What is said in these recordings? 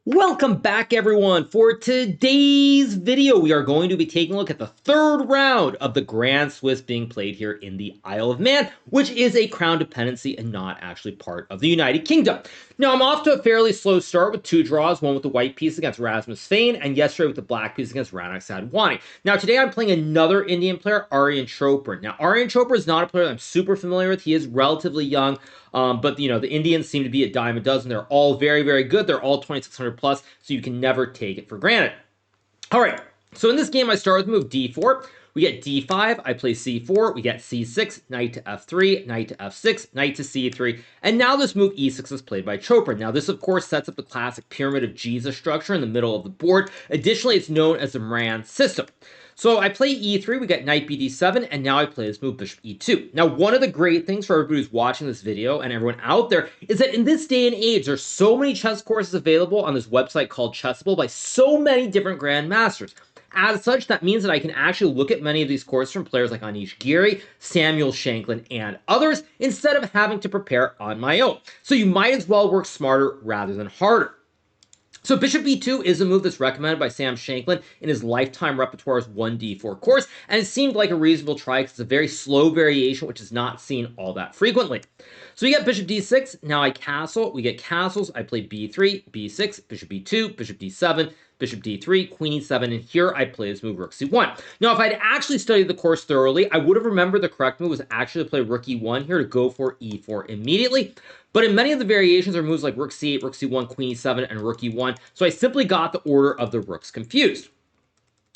Welcome back, everyone. For today's video, we are going to be taking a look at the third round of the Grand Swiss being played here in the Isle of Man, which is a crown dependency and not actually part of the United Kingdom. Now, I'm off to a fairly slow start with two draws, one with the white piece against Rasmus Fane, and yesterday with the black piece against Ranak Sadhwani. Now, today I'm playing another Indian player, Aryan Chopra. Now, Aryan Chopra is not a player that I'm super familiar with. He is relatively young. But the Indians seem to be a dime a dozen. They're all very, very good. They're all 2,600 plus, so you can never take it for granted. All right, so in this game, I start with move d4. We get d5, I play c4, we get c6, knight to f3, knight to f6, knight to c3, and now this move e6 is played by Chopra. Now this, of course, sets up the classic pyramid of Jesus structure in the middle of the board. Additionally, it's known as the Moran system. So I play e3, we get knight bd7, and now I play this move bishop e2. Now, one of the great things for everybody who's watching this video and everyone out there is that in this day and age, there's so many chess courses available on this website called Chessable by so many different grandmasters. As such, that means that I can actually look at many of these courses from players like Anish Giri, Samuel Shanklin, and others, instead of having to prepare on my own. So you might as well work smarter rather than harder. So bishop b2 is a move that's recommended by Sam Shanklin in his lifetime repertoire's 1d4 course, and it seemed like a reasonable try because it's a very slow variation which is not seen all that frequently. So we get bishop d6, now I castle, we get castles, I play b3, b6, bishop b2, bishop d7, bishop d3, queen e7, and here I play this move rook c1. Now, if I'd actually studied the course thoroughly, I would have remembered the correct move was actually to play rook e1 here to go for e4 immediately. But in many of the variations are moves like rook c8, rook c1, queen e7, and rook e1, so I simply got the order of the rooks confused.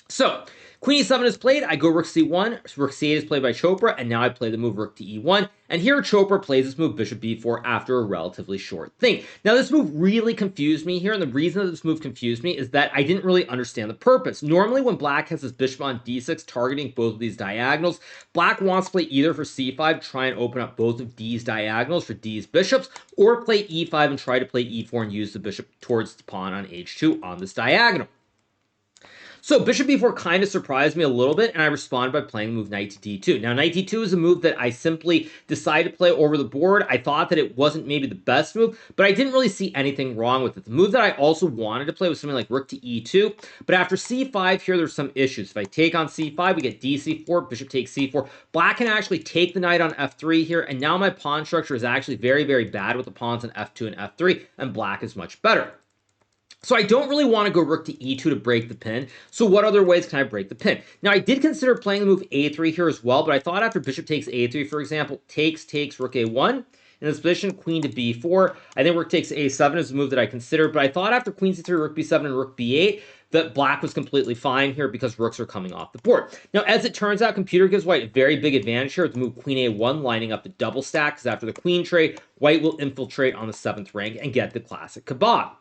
So, queen e7 is played, I go rook c1, rook c8 is played by Chopra, and now I play the move rook to e1, and here Chopra plays this move bishop b4 after a relatively short thing. Now this move really confused me here, and the reason that this move confused me is that I didn't really understand the purpose. Normally when black has his bishop on d6 targeting both of these diagonals, black wants to play either for c5, try and open up both of d's diagonals for d's bishops, or play e5 and try to play e4 and use the bishop towards the pawn on h2 on this diagonal. So bishop b4 kind of surprised me a little bit, and I responded by playing the move knight to d2. Now, knight d2 is a move that I simply decided to play over the board. I thought that it wasn't maybe the best move, but I didn't really see anything wrong with it. The move that I also wanted to play was something like rook to e2, but after c5 here, there's some issues. If I take on c5, we get dc4, bishop takes c4. Black can actually take the knight on f3 here, and now my pawn structure is actually very, very bad with the pawns on f2 and f3, and black is much better. So I don't really want to go rook to e2 to break the pin. So what other ways can I break the pin? Now, I did consider playing the move a3 here as well, but I thought after bishop takes a3, for example, takes rook a1. In this position, queen to b4. I think rook takes a7 is a move that I considered, but I thought after queen c3, rook b7, and rook b8, that black was completely fine here because rooks are coming off the board. Now, as it turns out, computer gives white a very big advantage here with the move queen a1 lining up the double stack, because after the queen trade, white will infiltrate on the 7th rank and get the classic kebab.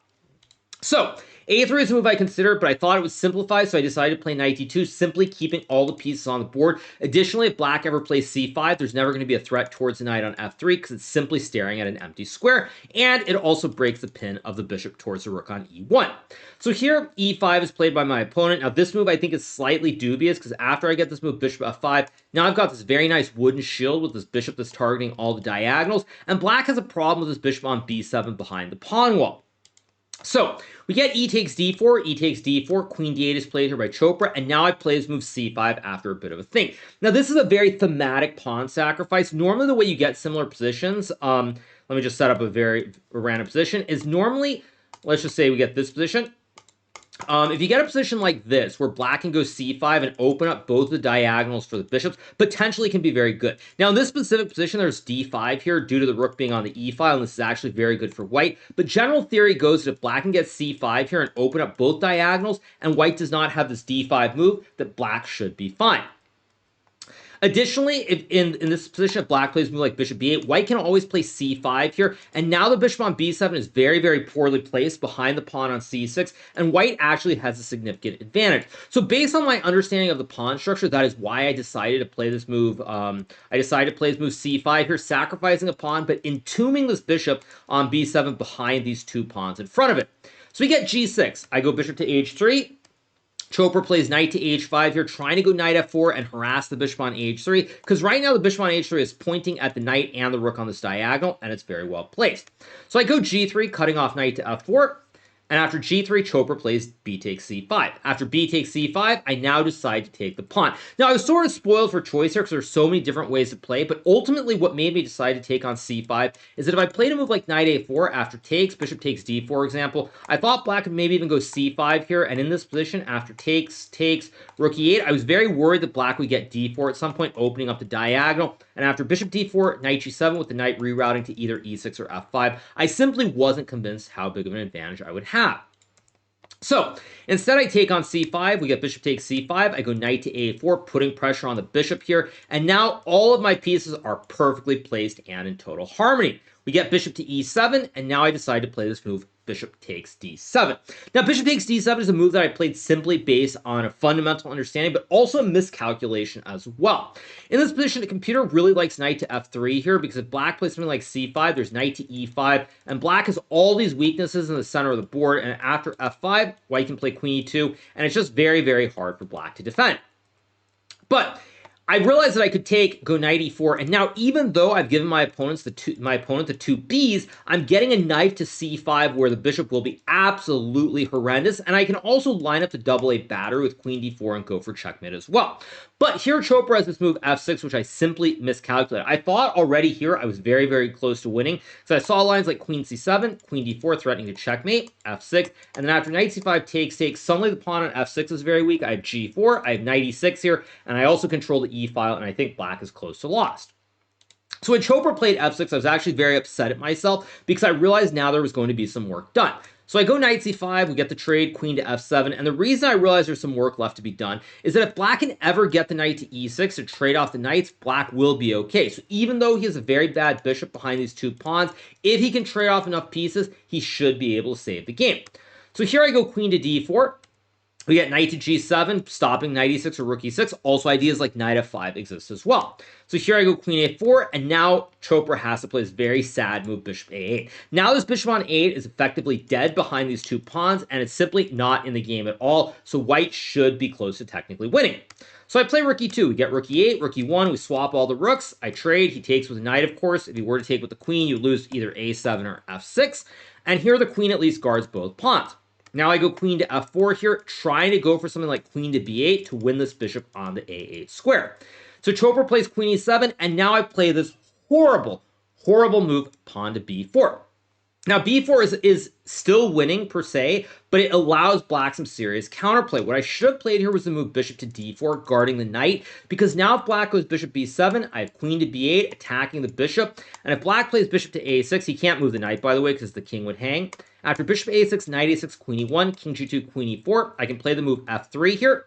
So, a3 is a move I considered, but I thought it was simplified, so I decided to play knight d2, simply keeping all the pieces on the board. Additionally, if black ever plays c5, there's never going to be a threat towards the knight on f3 because it's simply staring at an empty square, and it also breaks the pin of the bishop towards the rook on e1. So here, e5 is played by my opponent. Now, this move I think is slightly dubious because after I get this move bishop f5, now I've got this very nice wooden shield with this bishop that's targeting all the diagonals, and black has a problem with this bishop on b7 behind the pawn wall. So, we get e takes d4, queen d8 is played here by Chopra, and now I play this move c5 after a bit of a think. Now, this is a very thematic pawn sacrifice. Normally, the way you get similar positions, let me just set up a very random position, is normally, let's just say we get this position. If you get a position like this, where black can go c5 and open up both the diagonals for the bishops, potentially can be very good. Now, in this specific position, there's d5 here due to the rook being on the e file, and this is actually very good for white. But general theory goes that if black can get c5 here and open up both diagonals, and white does not have this d5 move, that black should be fine. Additionally, if in this position, if black plays a move like bishop b8, white can always play c5 here, and now the bishop on b7 is very, very poorly placed behind the pawn on c6, and white actually has a significant advantage. So based on my understanding of the pawn structure, that is why I decided to play this move. I decided to play this move c5 here, sacrificing a pawn, but entombing this bishop on b7 behind these two pawns in front of it. So we get g6. I go bishop to h3. Chopra plays knight to h5 here, trying to go knight f4 and harass the bishop on h3, because right now the bishop on h3 is pointing at the knight and the rook on this diagonal, and it's very well placed. So I go g3, cutting off knight to f4. And after g3, Chopra plays b takes c5. After b takes c5, I now decide to take the pawn. Now, I was sort of spoiled for choice here because there's so many different ways to play, but ultimately what made me decide to take on c5 is that if I played a move like knight a4 after takes, bishop takes d, for example, I thought black could maybe even go c5 here, and in this position, after takes, rook e8, I was very worried that black would get d4 at some point, opening up the diagonal, and after bishop d4, knight g7 with the knight rerouting to either e6 or f5, I simply wasn't convinced how big of an advantage I would have. So instead I take on c5, we get bishop takes c5, I go knight to a4, putting pressure on the bishop here, and now all of my pieces are perfectly placed and in total harmony. We get bishop to e7, and now I decide to play this move, bishop takes d7. Now, bishop takes d7 is a move that I played simply based on a fundamental understanding, but also a miscalculation as well. In this position, the computer really likes knight to f3 here, because if black plays something like c5, there's knight to e5, and black has all these weaknesses in the center of the board, and after f5, white can play queen e2, and it's just very, very hard for black to defend. But I realized that I could go knight e4, and now even though I've given my opponent the two Bs, I'm getting a knight to c5 where the bishop will be absolutely horrendous, and I can also line up the double A battery with queen d4 and go for checkmate as well. But here Chopra has this move f6, which I simply miscalculated. I thought already here I was very, very close to winning, so I saw lines like queen c7, queen d4 threatening to checkmate, f6, and then after knight c5 takes, suddenly the pawn on f6 is very weak. I have g4, I have knight e6 here, and I also control the e-file, and I think black is close to lost. So when Chopra played f6, I was actually very upset at myself because I realized now there was going to be some work done. So I go knight c5, we get the trade, queen to f7, and the reason I realize there's some work left to be done is that if black can ever get the knight to e6 to trade off the knights, black will be okay. So even though he has a very bad bishop behind these two pawns, if he can trade off enough pieces, he should be able to save the game. So here I go queen to d4. We get knight to g7, stopping knight e6 or rook e6. Also, ideas like knight f5 exist as well. So here I go queen a4, and now Chopra has to play this very sad move, bishop a8. Now this bishop on a8 is effectively dead behind these two pawns, and it's simply not in the game at all, so white should be close to technically winning. So I play rook e2, we get rook e8, rook e1, we swap all the rooks, I trade, he takes with the knight, of course. If he were to take with the queen, you lose either a7 or f6, and here the queen at least guards both pawns. Now I go queen to f4 here, trying to go for something like queen to b8 to win this bishop on the a8 square. So Chopra plays queen e7, and now I play this horrible, horrible move, pawn to b4. Now, b4 is still winning, per se, but it allows black some serious counterplay. What I should have played here was the move bishop to d4, guarding the knight, because now if black goes bishop b7, I have queen to b8, attacking the bishop, and if black plays bishop to a6, he can't move the knight, by the way, because the king would hang. After bishop a6, knight a6, queen e1, king g2, queen e4, I can play the move f3 here.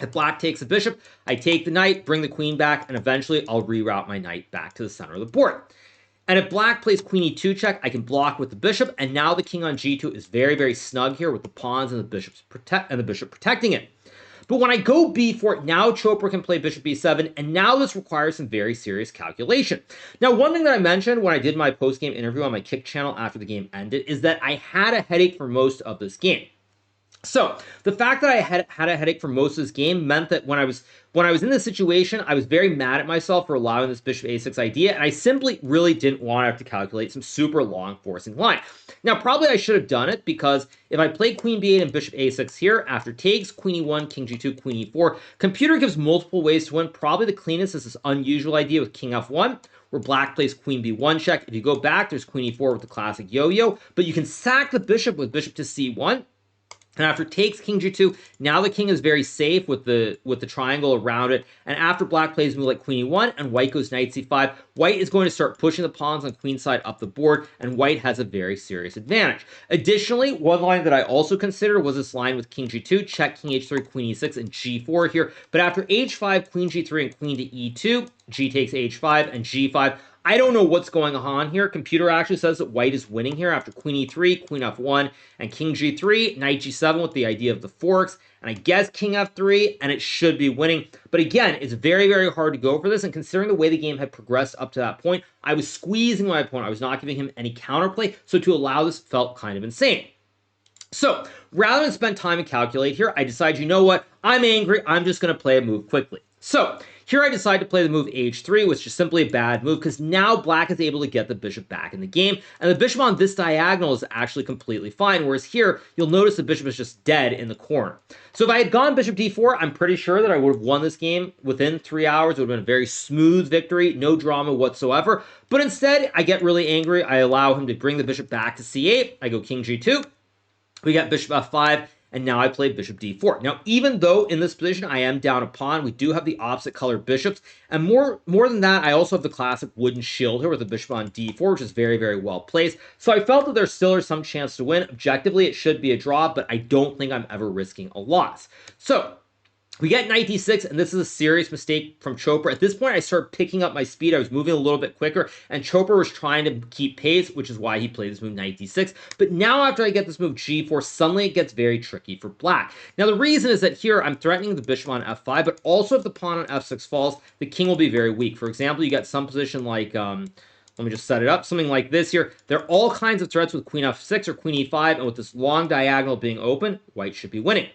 If black takes the bishop, I take the knight, bring the queen back, and eventually I'll reroute my knight back to the center of the board. And if black plays queen e2 check, I can block with the bishop, and now the king on g2 is very, very snug here with the pawns and the bishop protecting it. But when I go b4, now Chopra can play bishop b7, and now this requires some very serious calculation. Now, one thing that I mentioned when I did my post-game interview on my Kick channel after the game ended is that I had a headache for most of this game. So the fact that I had a headache for most of this game meant that when I was in this situation, I was very mad at myself for allowing this bishop a6 idea, and I simply really didn't want to have to calculate some super long forcing line. Now, probably I should have done it, because if I play queen b8 and bishop a6 here, after takes, queen e1, king g2, queen e4, computer gives multiple ways to win. Probably the cleanest is this unusual idea with king f1, where black plays queen b1 check. If you go back, there's queen e4 with the classic yo-yo, but you can sack the bishop with bishop to c1. And after takes king g2, now the king is very safe with the triangle around it. And after black plays a move like queen e1 and white goes knight c5, white is going to start pushing the pawns on queen side up the board, and white has a very serious advantage. Additionally, one line that I also considered was this line with king g2, check king h3, queen e6, and g4 here. But after h5, queen g3, and queen to e2, g takes h5, and g5, I don't know what's going on here. Computer actually says that white is winning here after queen e3, queen f1, and king g3, knight g7 with the idea of the forks, and I guess king f3, and it should be winning. But again, it's very, very hard to go for this, and considering the way the game had progressed up to that point, I was squeezing my opponent. I was not giving him any counterplay, so to allow this felt kind of insane. So rather than spend time and calculate here, I decided, you know what? I'm angry. I'm just going to play a move quickly. So here I decide to play the move h3, which is simply a bad move because now black is able to get the bishop back in the game, and the bishop on this diagonal is actually completely fine, whereas here you'll notice the bishop is just dead in the corner. So if I had gone bishop d4, I'm pretty sure that I would have won this game within 3 hours. It would have been a very smooth victory, no drama whatsoever. But instead, I get really angry. I allow him to bring the bishop back to c8. I go king g2. We got bishop f5. And now I play bishop d4. Now, even though in this position I am down a pawn, we do have the opposite colored bishops. And more than that, I also have the classic wooden shield here with the bishop on d4, which is very, very well placed. So I felt that there still is some chance to win. Objectively, it should be a draw, but I don't think I'm ever risking a loss. So we get knight d6, and this is a serious mistake from Chopra. At this point, I started picking up my speed. I was moving a little bit quicker, and Chopra was trying to keep pace, which is why he played this move knight d6. But now after I get this move g4, suddenly it gets very tricky for black. Now, the reason is that here I'm threatening the bishop on f5, but also if the pawn on f6 falls, the king will be very weak. For example, you got some position like... let me just set it up. Something like this here. There are all kinds of threats with queen f6 or queen e5, and with this long diagonal being open, white should be winning.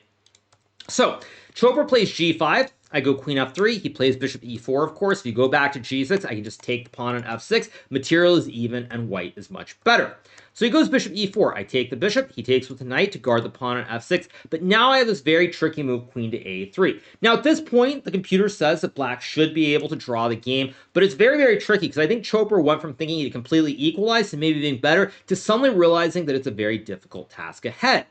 So, Chopra plays g5. I go queen f3. He plays bishop e4, of course. If you go back to g6, I can just take the pawn on f6. Material is even, and white is much better. So he goes bishop e4. I take the bishop. He takes with the knight to guard the pawn on f6. But now I have this very tricky move, queen to a3. Now, at this point, the computer says that black should be able to draw the game. But it's very, very tricky because I think Chopra went from thinking he'd completely equalize to maybe being better to suddenly realizing that it's a very difficult task ahead.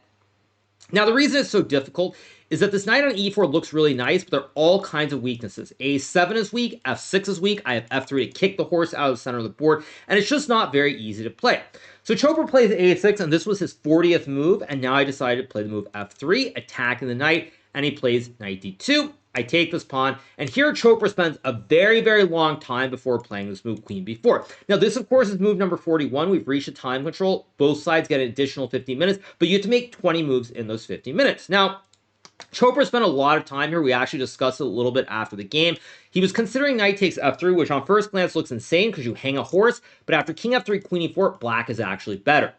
Now, the reason it's so difficult is that this knight on e4 looks really nice, but there are all kinds of weaknesses. a7 is weak, f6 is weak, I have f3 to kick the horse out of the center of the board, and it's just not very easy to play. So Chopra plays a6, and this was his 40th move, and now I decided to play the move f3, attacking the knight, and he plays knight d2. I take this pawn, and here Chopra spends a very, very long time before playing this move, queen b4. Now, this, of course, is move number 41. We've reached a time control. Both sides get an additional 50 minutes, but you have to make 20 moves in those 50 minutes. Now, Chopra spent a lot of time here. We actually discussed it a little bit after the game. He was considering knight takes f3, which on first glance looks insane because you hang a horse, but after king f3, queen e4, black is actually better.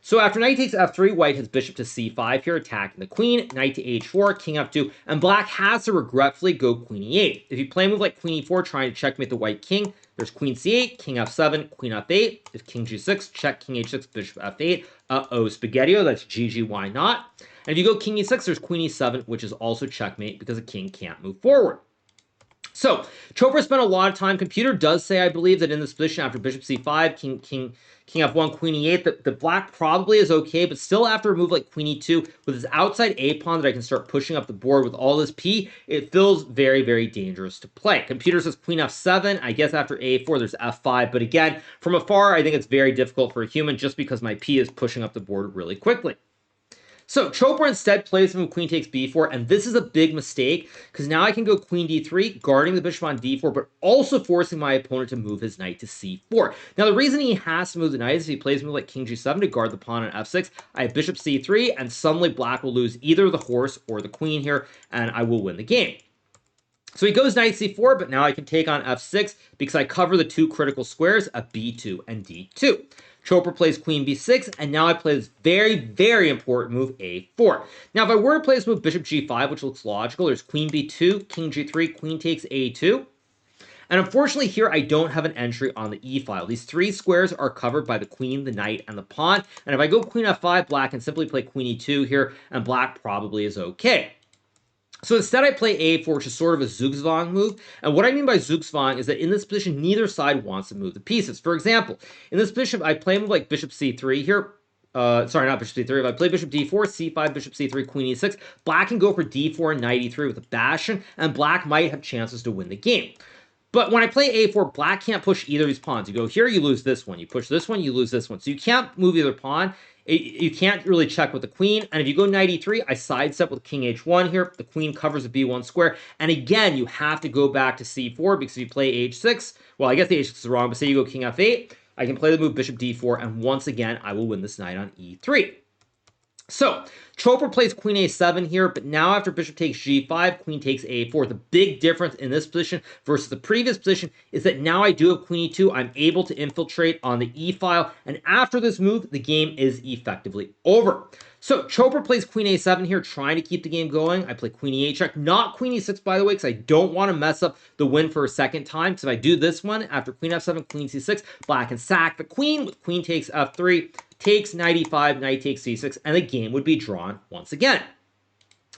So after knight takes f3, white has bishop to c5 here, attacking the queen, knight to h4, king f2, and black has to regretfully go queen e8. If you play a move like queen e4, trying to checkmate the white king, there's queen c8, king f7, queen f8. If king g6, check king h6, bishop f8. Uh-oh, spaghetti-o, that's GG, why not? And if you go king e6, there's queen e7, which is also checkmate because the king can't move forward. So, Chopra spent a lot of time. Computer does say, I believe, that in this position after bishop c5, king f1, queen e8, that the black probably is okay, but still after a move like queen e2, with his outside a pawn that I can start pushing up the board with all this p, it feels very, very dangerous to play. Computer says queen f7, I guess after a4, there's f5, but again, from afar, I think it's very difficult for a human just because my p is pushing up the board really quickly. So Chopra instead plays the move queen takes b4, and this is a big mistake because now I can go queen d3, guarding the bishop on d4, but also forcing my opponent to move his knight to c4. Now, the reason he has to move the knight is if he plays a move like king g7 to guard the pawn on f6, I have bishop c3, and suddenly black will lose either the horse or the queen here, and I will win the game. So he goes knight c4, but now I can take on f6 because I cover the two critical squares of b2 and d2. Chopra plays queen b6, and now I play this very, very important move, a4. Now, if I were to play this move bishop g5, which looks logical, there's queen b2, king g3, queen takes a2. And unfortunately here, I don't have an entry on the e file. These three squares are covered by the queen, the knight, and the pawn. And if I go queen f5, black can simply play queen e2 here, and black probably is okay. So instead I play a4, which is sort of a Zugzwang move. And what I mean by Zugzwang is that in this position, neither side wants to move the pieces. For example, in this position, I play a move like bishop c3 here. Sorry, not bishop c3. If I play bishop d4, c5, bishop c3, queen e6, black can go for d4 and knight e3 with a bastion, and black might have chances to win the game. But when I play a4, black can't push either of these pawns. You go here, you lose this one. You push this one, you lose this one. So you can't move either pawn. You can't really check with the queen. And if you go knight e3, I sidestep with king h1 here. The queen covers the b1 square. And again, you have to go back to c4 because if you play h6, well, I guess the h6 is wrong, but say you go king f8, I can play the move bishop d4, and once again, I will win this knight on e3. So, Chopra plays queen a7 here, but now after bishop takes g5, queen takes a4. The big difference in this position versus the previous position is that now I do have queen e2. I'm able to infiltrate on the e file, and after this move, the game is effectively over. So Chopra plays queen a7 here, trying to keep the game going. I play queen e8 check, not queen e6, by the way, because I don't want to mess up the win for a second time. Because if I do this one, after queen f7, queen c6, black can sack the queen with queen takes f3, takes knight e5, knight takes c6, and the game would be drawn once again.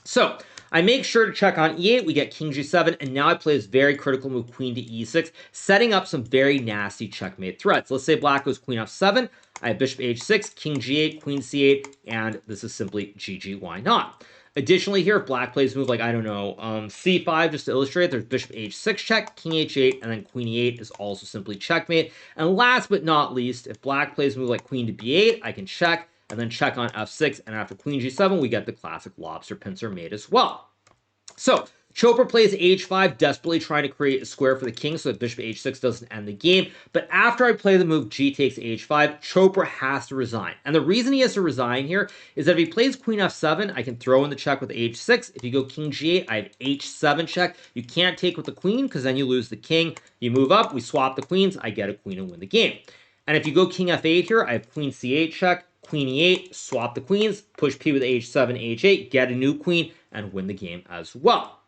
So I make sure to check on e8, we get king g7, and now I play this very critical move, queen to e6, setting up some very nasty checkmate threats. Let's say black goes queen f7, I have bishop h6, king g8, queen c8, and this is simply GG, why not? Additionally here, if black plays a move like, I don't know, c5, just to illustrate, there's bishop h6 check, king h8, and then queen e8 is also simply checkmate. And last but not least, if black plays a move like queen to b8, I can check, and then check on f6, and after queen g7, we get the classic lobster pincer mate as well. So Chopra plays h5, desperately trying to create a square for the king so that bishop h6 doesn't end the game. But after I play the move g takes h5, Chopra has to resign. And the reason he has to resign here is that if he plays queen f7, I can throw in the check with h6. If you go king g8, I have h7 check. You can't take with the queen because then you lose the king. You move up, we swap the queens, I get a queen and win the game. And if you go king f8 here, I have queen c8 check, queen e8, swap the queens, push p with h7, h8, get a new queen, and win the game as well.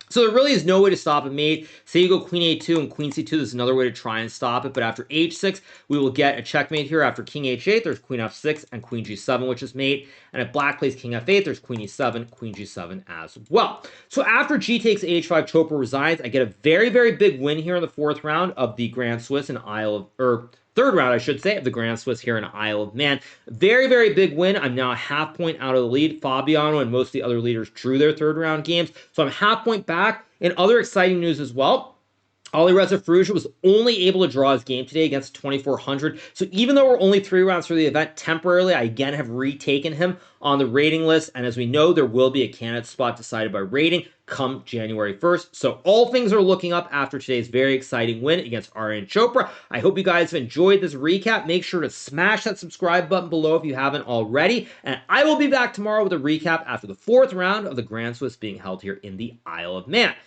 So there really is no way to stop a mate. Say you go queen a2 and queen c2, there's another way to try and stop it, but after h6, we will get a checkmate here. After king h8, there's queen f6 and queen g7, which is mate, and if black plays king f8, there's queen e7, queen g7 as well. So after g takes h5, Chopra resigns. I get a very, very big win here in the fourth round of the Grand Swiss and third round, I should say, of the Grand Swiss here in Isle of Man. Very, very big win. I'm now a half point out of the lead. Fabiano and most of the other leaders drew their third round games, so I'm half point back. In other exciting news as well, Alireza Firouzja was only able to draw his game today against 2400. So even though we're only 3 rounds through the event, temporarily, I again have retaken him on the rating list. And as we know, there will be a candidate spot decided by rating come January 1st. So all things are looking up after today's very exciting win against Aryan Chopra. I hope you guys have enjoyed this recap. Make sure to smash that subscribe button below if you haven't already. And I will be back tomorrow with a recap after the 4th round of the Grand Swiss being held here in the Isle of Man.